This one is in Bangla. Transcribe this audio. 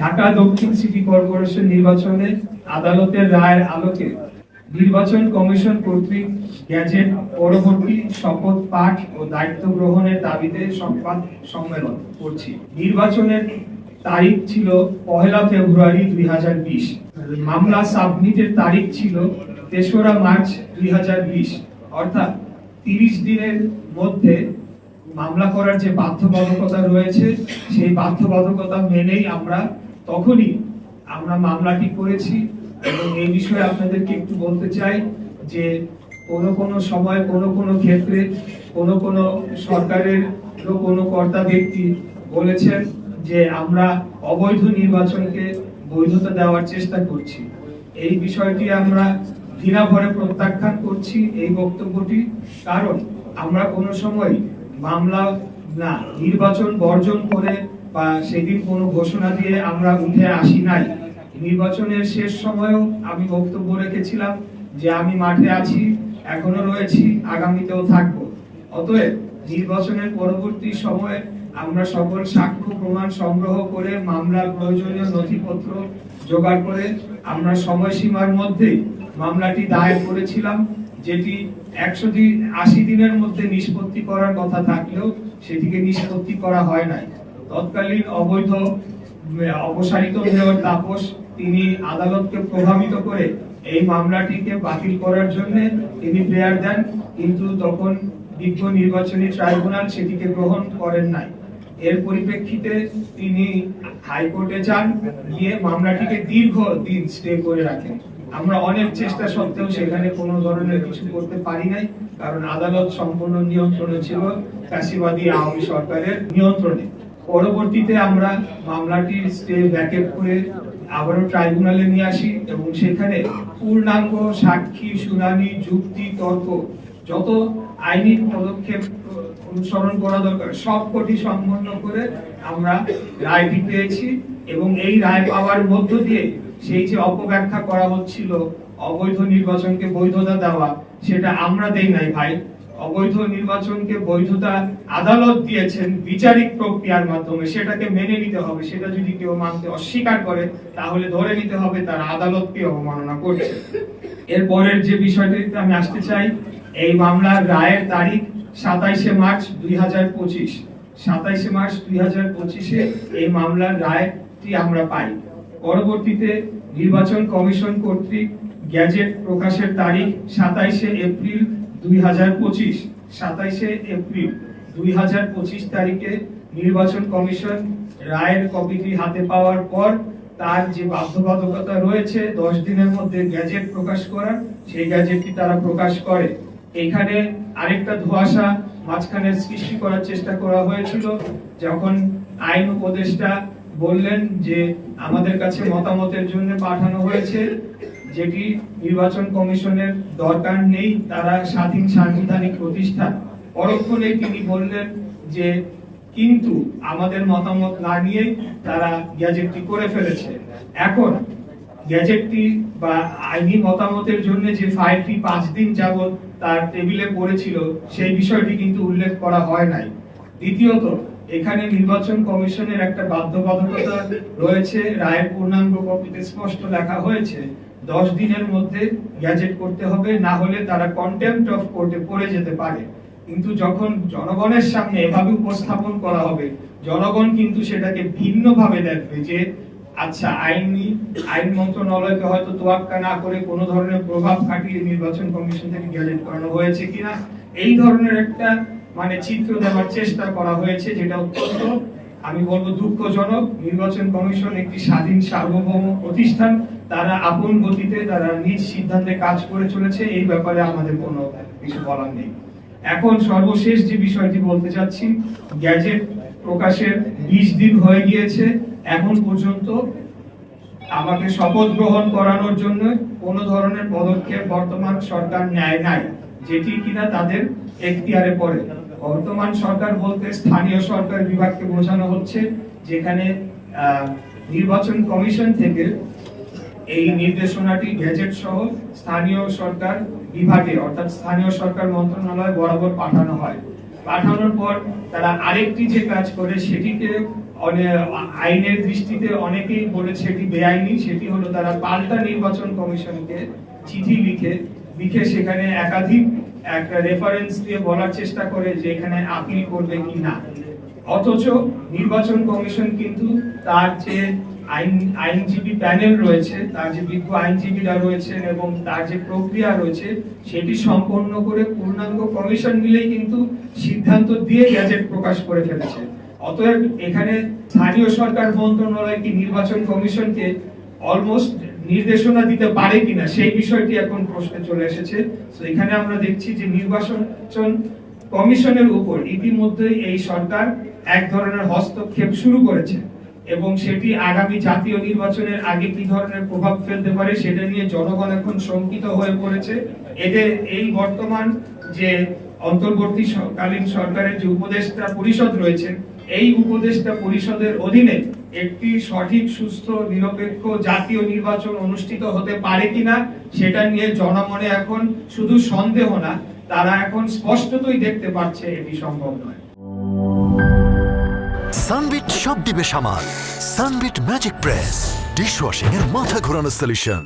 ঢাকা দক্ষিণ সিটি কর্পোরেশন নির্বাচনে আদালতের রায়ের আলোকে নির্বাচন কমিশন কর্তৃক গ্যাজেট পরবর্তী শপথ পাঠ ও দায়িত্ব গ্রহণের দাবিতে সংবাদ সম্মেলন করছি। নির্বাচনের তারিখ ছিল 1 ফেব্রুয়ারি 2020। মামলা সাবমিটের তারিখ ছিল 3রা মার্চ 2020। অর্থাৎ 30 দিনের মধ্যে মামলা করার যে বাধ্যবাধকতা রয়েছে সেই বাধ্যবাধকতা মেনেই তখনই আমরা মামলাটি করেছি। এবং এই বিষয়ে আপনাদেরকে একটু বলতে চাই যে কোনো সময় কোনো ক্ষেত্রে কোনো সরকারের কোনো কর্তা ব্যক্তি বলেছেন যে আমরা অবৈধ নির্বাচনকে বৈধতা দেওয়ার চেষ্টা করছি। এই বিষয়টি আমরা ঘৃণাভরে প্রত্যাখ্যান করছি এই বক্তব্যটি, কারণ আমরা কোনো সময় মামলা না নির্বাচন বর্জন করে বা সেদিন কোনো ঘোষণা দিয়ে আমরা উঠে আসি নাই। নির্বাচনের শেষ সময়েও আমি বক্তব্য রেখেছিলাম যে আমি মাঠে আছি, এখনো রয়েছি, আগামীতেও থাকবো। অতএব নির্বাচনের পরবর্তী সময়ে আমরা সকল সাক্ষ্য প্রমাণ সংগ্রহ করে মামলার প্রয়োজনীয় নথিপত্র জোগাড় করে আমরা সময়সীমার মধ্যে মামলাটি দায়ের করেছিলাম, যেটি 180 দিনের মধ্যে নিষ্পত্তি করার কথা থাকলেও সেটিকে নিষ্পত্তি করা হয় নাই। তৎকালীন অবৈধ অপসারিত মেয়র তাপস তিনি আদালতকে প্রভাবিত করে এই মামলাটিকে বাতিল করার জন্য তিনি প্রেয়ার দেন, কিন্তু তখন বিজ্ঞ নির্বাচনী ট্রাইব্যুনাল সেটিকে গ্রহণ করেন নাই। এর পরিপ্রেক্ষিতে তিনি হাইকোর্টে যান, গিয়ে মামলাটিকে দীর্ঘদিন স্টে করে রাখেন। আমরা অনেক চেষ্টা সত্ত্বেও সেখানে কোনো ধরনের কিছু করতে পারি নাই, কারণ আদালত সম্পূর্ণ নিয়ন্ত্রণে ছিল ফ্যাসিবাদী আওয়ামী সরকারের নিয়ন্ত্রণে। পরবর্তীতে আমরা মামলাটি স্টে ভ্যাকেট করে আবারও ট্রাইব্যুনালে নিয়ে আসি এবং সেখানে পূর্ণাঙ্গ সাক্ষী শুনানি, যুক্তি, তর্ক, যত আইনি পদক্ষেপ অনুসরণ করা দরকার সবকটি সম্পন্ন করে আমরা রায়টি পেয়েছি। এবং এই রায় পাওয়ার মধ্য দিয়ে সেই যে অপব্যাখ্যা করা হচ্ছিল অবৈধ নির্বাচনকে বৈধতা দেওয়া, সেটা আমরা দেই নাই ভাই। অবৈধ নির্বাচনকে বৈধতা আদালত দিয়েছেন বিচারিক প্রক্রিয়ার মাধ্যমে, সেটাকে মেনে নিতে হবে। সেটা যদি কেউ মানতে অস্বীকার করে তাহলে ধরে নিতে হবে তারা আদালতকে অবমাননা করছে। এরপরের যে বিষয়টিতে আমি আসতে চাই, এই মামলার রায়ের তারিখ 27 মার্চ 2025। 27 মার্চ 2025 এই মামলার রায়টি আমরা পাই। পরবর্তীতে নির্বাচন কমিশন কর্তৃক গ্যাজেট প্রকাশের তারিখ 27 এপ্রিল 2025। 27 এপ্রিল 2025 তারিখে নির্বাচন কমিশন রায়ের কপিটি হাতে পাওয়ার পর তার যে বাধ্যবাধকতা রয়েছে 10 দিনের মধ্যে গ্যাজেট প্রকাশ করার, সেই গ্যাজেটটি তারা প্রকাশ করে। এখানে আরেকটা ধোঁয়াশা মাঝখানে সৃষ্টি করার চেষ্টা করা হয়েছিল, যখন আইন উপদেষ্টা বললেন যে আমাদের কাছে মতামতের জন্য পাঠানো হয়েছে, যেটি নির্বাচন কমিশনের দরকার নেই, তারা স্বাধীন সাংবিধানিক প্রতিষ্ঠান। পরক্ষণেই তিনি বললেন যে কিন্তু আমাদের মতামত না নিয়ে তারা গ্যাজেটটি করে ফেলেছে। এখন গ্যাজেটটি বা আইনি মতামতের জন্য যে ফাইলটি 5 দিন যাবত তার টেবিলে পড়েছিল সেই বিষয়টি কিন্তু উল্লেখ করা হয় নাই। দ্বিতীয়ত, এখানে নির্বাচন কমিশনের একটা বাধ্যবাধকতা রয়েছে, রায়ের পূর্ণাঙ্গ কপিতে স্পষ্ট লেখা হয়েছে 10 দিনের মধ্যে গ্যাজেট করতে হবে, না হলে তারা কন্টেম্পট অফ কোর্টে পড়ে যেতে পারে। কিন্তু যখন জনগণের সামনে এভাবে উপস্থাপন করা হবে, জনগণ কিন্তু সেটাকে ভিন্নভাবে দেখবে যে আচ্ছা আইন মন্ত্রণালয়কে হয়তো তোয়াক্কা না করে কোনো ধরনের প্রভাব খাটিয়ে নির্বাচন কমিশন থেকে গ্যাজেট করানো হয়েছে কিনা, এই ধরনের একটা চিত্র দেওয়ার চেষ্টা করা হয়েছে, যেটা অত্যন্ত আমি বলবো দুঃখজনক। নির্বাচন কমিশন একটি স্বাধীন সার্বভৌম প্রতিষ্ঠান, তারা আপন গতিতে তারা নিজ সিদ্ধান্তে কাজ করে চলেছে, এই ব্যাপারে আমাদের কোনো কিছু বলার নেই। এখন সর্বশেষ যে বিষয়টি বলতে চাচ্ছি, গ্যাজেট প্রকাশের 20 দিন হয়ে গিয়েছে, এখন পর্যন্ত আমাকে শপথ গ্রহণ করানোর জন্য কোনো ধরনের পদক্ষেপ বর্তমান সরকার নেয় নাই, যেটি কিনা তাদের এখতিয়ারে পড়ে। বর্তমান সরকার বলতে স্থানীয় সরকার বিভাগকে বোঝানো হচ্ছে, যেখানে নির্বাচন কমিশন থেকে এই নির্দেশনাটি গ্যাজেট সহ স্থানীয় সরকার বিভাগে অর্থাৎ স্থানীয় সরকার মন্ত্রণালয় বরাবর পাঠানো হয়। পাঠানোর পর তারা আরেকটি যে কাজ করে সেটিকে আইনের দৃষ্টিতে অনেকেই বলেছে এটি বেআইনি, সেটি হলো তারা পাল্টা নির্বাচন কমিশনকে চিঠি লিখে সেখানে একাধিক একটা রেফারেন্স দিয়ে বলার চেষ্টা করে যে এখানে আপিল করবে কি না। অথচ নির্বাচন কমিশন কিন্তু তার যে আইনজীবী প্যানেল রয়েছে, তার যে বিজ্ঞ আইনজীবীরা রয়েছেন এবং তার যে প্রক্রিয়া রয়েছে সেটি সম্পন্ন করে পূর্ণাঙ্গ কমিশন মিলেই কিন্তু সিদ্ধান্ত দিয়ে গ্যাজেট প্রকাশ করে ফেলেছে। অতএব এখানে স্থানীয় সরকার মন্ত্রণালয় কি নির্বাচন কমিশনকে অলমোস্ট নির্দেশনা দিতে পারে কিনা সেই বিষয়টি এখন প্রশ্নে চলে এসেছে। তো এখানে আমরা দেখছি যে নির্বাচন কমিশনের উপর ইতিমধ্যেই এই সরকার এক ধরনের হস্তক্ষেপ শুরু করেছে এবং সেটি আগামী জাতীয় নির্বাচনের আগে কি ধরনের প্রভাব ফেলতে পারে সেটা নিয়ে জনগণ এখন শঙ্কিত হয়ে পড়েছে। এদের এই বর্তমান যে অন্তর্বর্তীকালীন সরকারের যে উপদেষ্টা পরিষদ রয়েছে, এই উপদেষ্টা পরিষদের অধীনে একটি সঠিক, সুস্থ, নিরপেক্ষ জাতীয় নির্বাচন অনুষ্ঠিত হতে পারে কিনা সেটা নিয়ে জনমনে এখন শুধু সন্দেহ না, তারা এখন স্পষ্টতই দেখতে পাচ্ছে এটি সম্ভব নয়। সানবিট সব দিবে সামাল। সানবিট ম্যাজিক প্রেস ডিশওয়াশিং এর মাথা ঘোরানো সলিউশন।